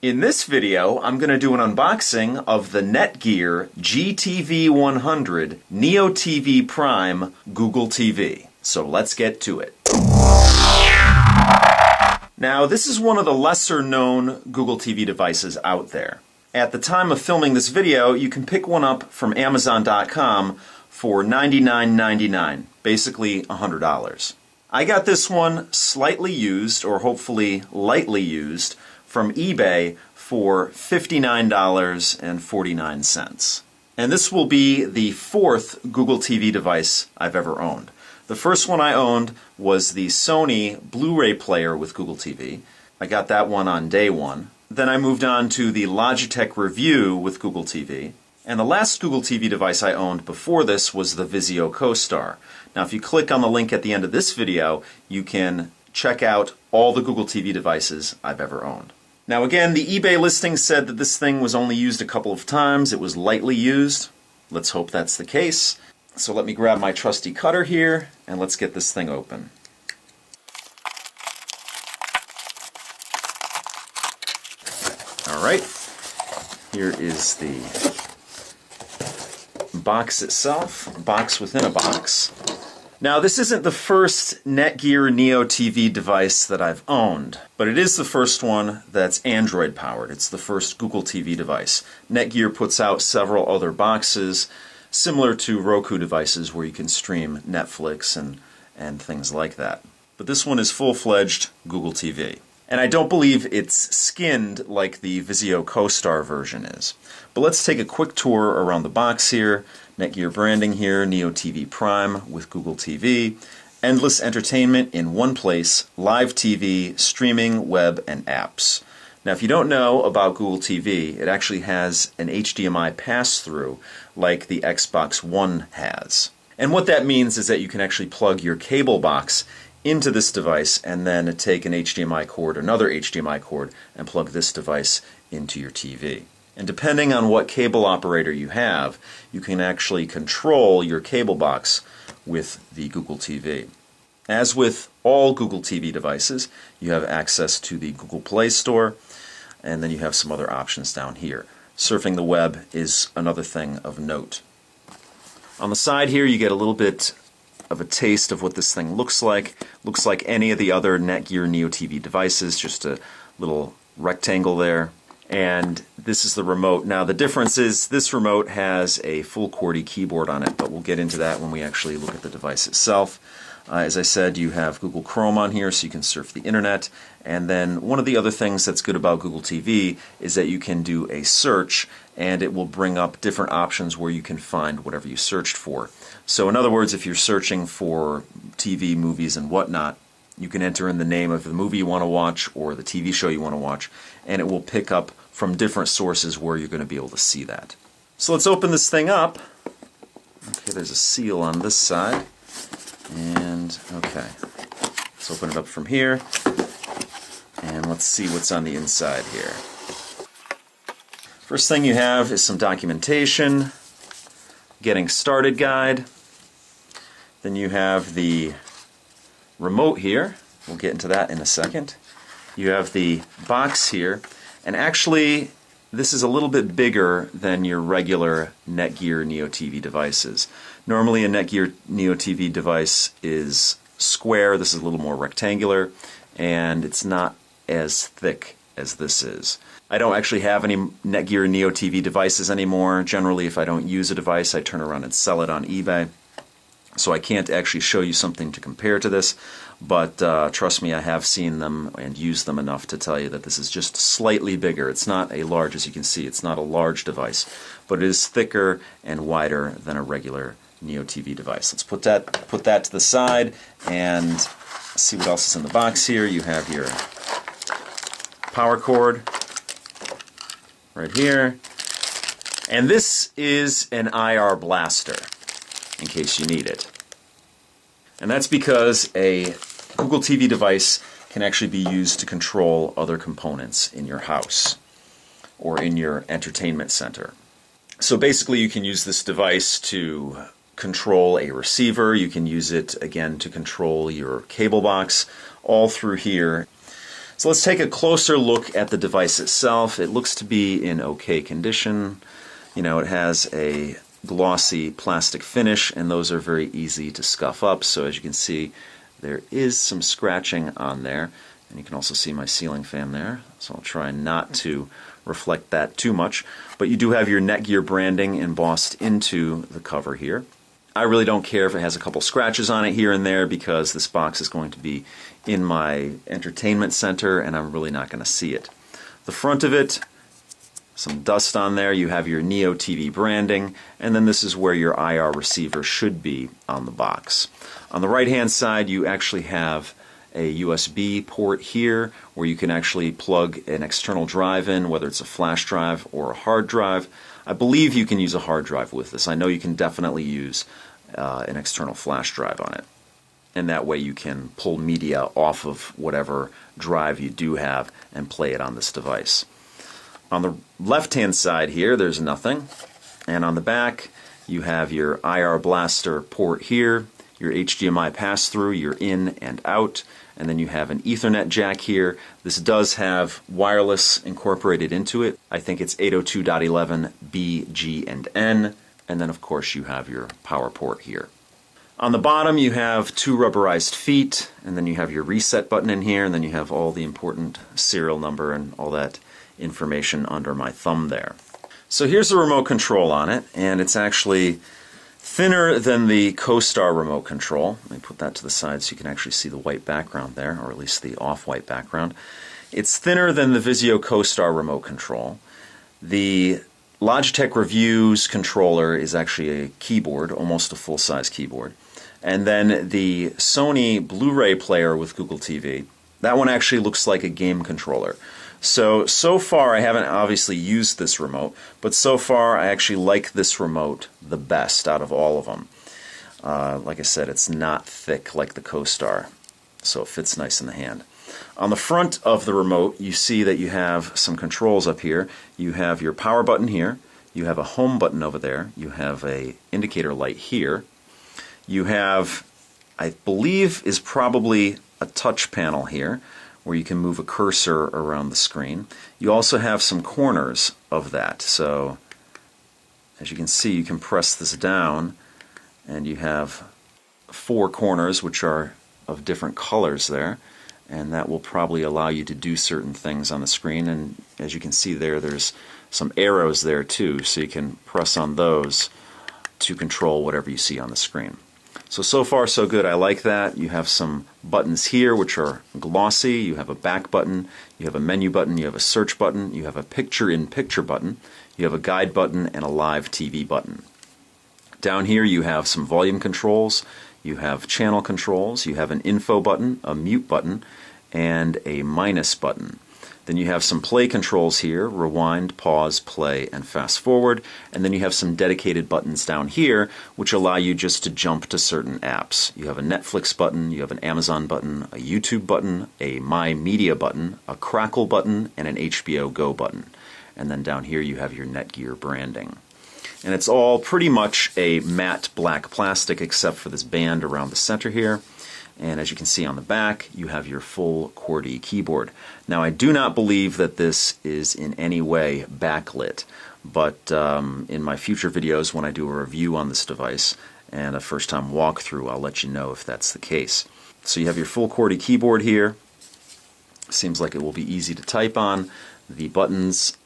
In this video, I'm going to do an unboxing of the Netgear GTV1000 NeoTV Prime Google TV. So let's get to it. Now, this is one of the lesser known Google TV devices out there. At the time of filming this video, you can pick one up from Amazon.com for $99.99, basically $100. I got this one slightly used, or hopefully lightly used, from eBay for $59.49. And this will be the fourth Google TV device I've ever owned. The first one I owned was the Sony Blu-ray player with Google TV. I got that one on day one. Then I moved on to the Logitech Review with Google TV. And the last Google TV device I owned before this was the Vizio Co-Star. Now if you click on the link at the end of this video, you can check out all the Google TV devices I've ever owned. Now again, the eBay listing said that this thing was only used a couple of times. It was lightly used. Let's hope that's the case. So let me grab my trusty cutter here and let's get this thing open. Alright, here is the box itself, a box within a box. Now this isn't the first Netgear NeoTV device that I've owned, but it is the first one that's Android powered. It's the first Google TV device. Netgear puts out several other boxes similar to Roku devices where you can stream Netflix and things like that. But this one is full-fledged Google TV. And I don't believe it's skinned like the Vizio Co-Star version is. But let's take a quick tour around the box here. Netgear branding here, NeoTV Prime with Google TV. Endless entertainment in one place, live TV, streaming, web, and apps. Now if you don't know about Google TV, it actually has an HDMI pass-through like the Xbox One has. And what that means is that you can actually plug your cable box into this device and then take an HDMI cord, another HDMI cord, and plug this device into your TV. And depending on what cable operator you have, you can actually control your cable box with the Google TV. As with all Google TV devices, you have access to the Google Play Store, and then you have some other options down here. Surfing the web is another thing of note. On the side here, you get a little bit of a taste of what this thing looks like. Looks like any of the other Netgear NeoTV devices, just a little rectangle there. And this is the remote. Now the difference is this remote has a full QWERTY keyboard on it, but we'll get into that when we actually look at the device itself. As I said, you have Google Chrome on here so you can surf the internet. And then one of the other things that's good about Google TV is that you can do a search and it will bring up different options where you can find whatever you searched for. So in other words, if you're searching for TV, movies, and whatnot, you can enter in the name of the movie you want to watch or the TV show you want to watch, and it will pick up from different sources where you're going to be able to see that. So let's open this thing up. Okay, there's a seal on this side. And, okay, let's open it up from here. And let's see what's on the inside here. First thing you have is some documentation, getting started guide. Then you have the remote here. We'll get into that in a second. You have the box here. And actually, this is a little bit bigger than your regular Netgear NeoTV devices. Normally a Netgear NeoTV device is square. This is a little more rectangular, and it's not as thick as this is. I don't actually have any Netgear NeoTV devices anymore. Generally, if I don't use a device, I turn around and sell it on eBay. So I can't actually show you something to compare to this, but trust me, I have seen them and used them enough to tell you that this is just slightly bigger. It's not a large, as you can see, it's not a large device, but it is thicker and wider than a regular NeoTV device. Let's put that to the side and see what else is in the box here. You have your power cord right here, and this is an IR blaster in case you need it. And that's because a Google TV device can actually be used to control other components in your house or in your entertainment center. So basically you can use this device to control a receiver, you can use it again to control your cable box, all through here. So let's take a closer look at the device itself. It looks to be in okay condition. You know, it has a glossy plastic finish, and those are very easy to scuff up. So as you can see, there is some scratching on there, and you can also see my ceiling fan there. So I'll try not to reflect that too much. But you do have your Netgear branding embossed into the cover here. I really don't care if it has a couple scratches on it here and there, because this box is going to be in my entertainment center and I'm really not going to see it. The front of it, some dust on there. You have your NeoTV branding, and then this is where your IR receiver should be on the box. On the right hand side, you actually have a USB port here where you can actually plug an external drive in, whether it's a flash drive or a hard drive. I believe you can use a hard drive with this. I know you can definitely use an external flash drive on it. And that way you can pull media off of whatever drive you do have and play it on this device. On the left-hand side here, there's nothing. And on the back, you have your IR blaster port here, your HDMI pass-through, your in and out, and then you have an Ethernet jack here. This does have wireless incorporated into it. I think it's 802.11b, G, and N. And then, of course, you have your power port here. On the bottom, you have two rubberized feet, and then you have your reset button in here, and then you have all the important serial number and all that information under my thumb there. So here's the remote control on it, and it's actually thinner than the CoStar remote control. Let me put that to the side so you can actually see the white background there, or at least the off-white background. It's thinner than the Vizio CoStar remote control. The Logitech Reviews controller is actually a keyboard, almost a full-size keyboard. And then the Sony Blu-ray player with Google TV, that one actually looks like a game controller. So far I haven't obviously used this remote, but so far I actually like this remote the best out of all of them. Like I said, it's not thick like the CoStar, so it fits nice in the hand. On the front of the remote, you see that you have some controls up here. You have your power button here, you have a home button over there, you have a indicator light here, you have, I believe, is probably a touch panel here, where you can move a cursor around the screen. You also have some corners of that. So as you can see, you can press this down and you have 4 corners which are of different colors there, and that will probably allow you to do certain things on the screen. And as you can see there, there's some arrows there too, so you can press on those to control whatever you see on the screen. So far so good. I like that. You have some buttons here which are glossy. You have a back button, you have a menu button, you have a search button, you have a picture-in-picture button, you have a guide button, and a live TV button. Down here you have some volume controls, you have channel controls, you have an info button, a mute button, and a minus button. Then you have some play controls here, rewind, pause, play, and fast forward. And then you have some dedicated buttons down here which allow you just to jump to certain apps. You have a Netflix button, you have an Amazon button, a YouTube button, a My Media button, a Crackle button, and an HBO Go button. And then down here you have your Netgear branding. And it's all pretty much a matte black plastic except for this band around the center here. And as you can see on the back, you have your full QWERTY keyboard. Now, I do not believe that this is in any way backlit, but in my future videos when I do a review on this device and a first-time walkthrough, I'll let you know if that's the case. So you have your full QWERTY keyboard here. Seems like it will be easy to type on. The buttons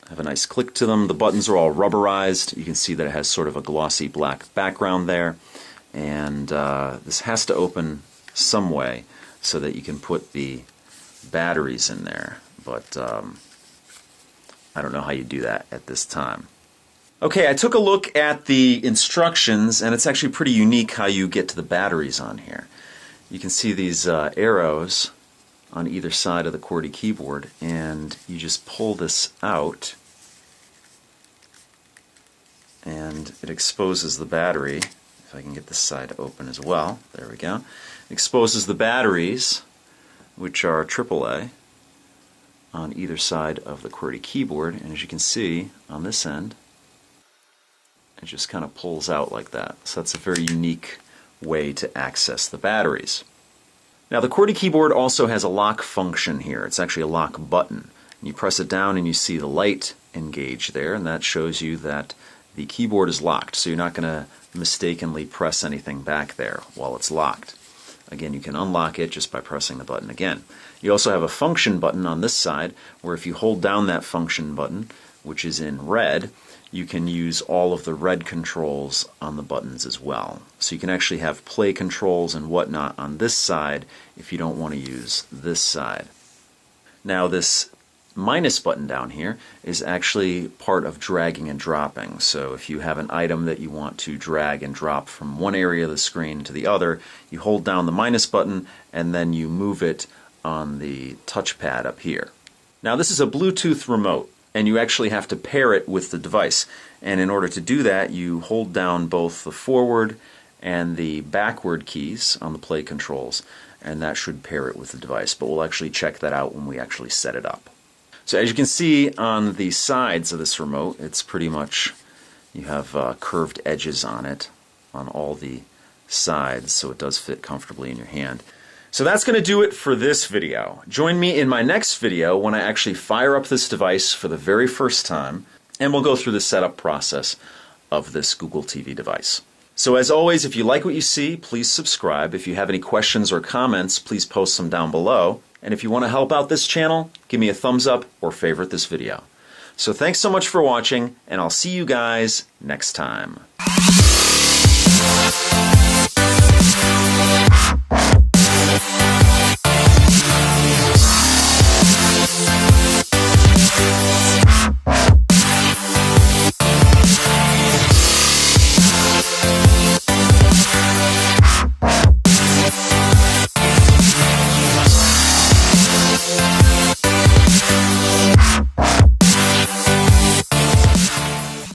have a nice click to them. The buttons are all rubberized. You can see that it has sort of a glossy black background there. And this has to open some way so that you can put the batteries in there, but I don't know how you do that at this time. Okay, I took a look at the instructions, and it's actually pretty unique how you get to the batteries on here. You can see these arrows on either side of the QWERTY keyboard, and you just pull this out and it exposes the battery. If I can get this side open as well, there we go. Exposes the batteries, which are AAA, on either side of the QWERTY keyboard, and as you can see on this end, it just kind of pulls out like that. So that's a very unique way to access the batteries. Now the QWERTY keyboard also has a lock function here. It's actually a lock button. You press it down and you see the light engage there, and that shows you that the keyboard is locked, so you're not going to mistakenly press anything back there while it's locked. Again, you can unlock it just by pressing the button again. You also have a function button on this side, where if you hold down that function button, which is in red, you can use all of the red controls on the buttons as well. So you can actually have play controls and whatnot on this side if you don't want to use this side. Now this minus button down here is actually part of dragging and dropping. So if you have an item that you want to drag and drop from one area of the screen to the other, you hold down the minus button and then you move it on the touchpad up here. Now this is a Bluetooth remote, and you actually have to pair it with the device. And in order to do that, you hold down both the forward and the backward keys on the play controls, and that should pair it with the device. But we'll actually check that out when we actually set it up. So as you can see on the sides of this remote, it's pretty much, you have curved edges on it on all the sides, so it does fit comfortably in your hand. So that's going to do it for this video. Join me in my next video when I actually fire up this device for the very first time, and we'll go through the setup process of this Google TV device. So as always, if you like what you see, please subscribe. If you have any questions or comments, please post them down below. And if you want to help out this channel, give me a thumbs up or favorite this video. So thanks so much for watching, and I'll see you guys next time.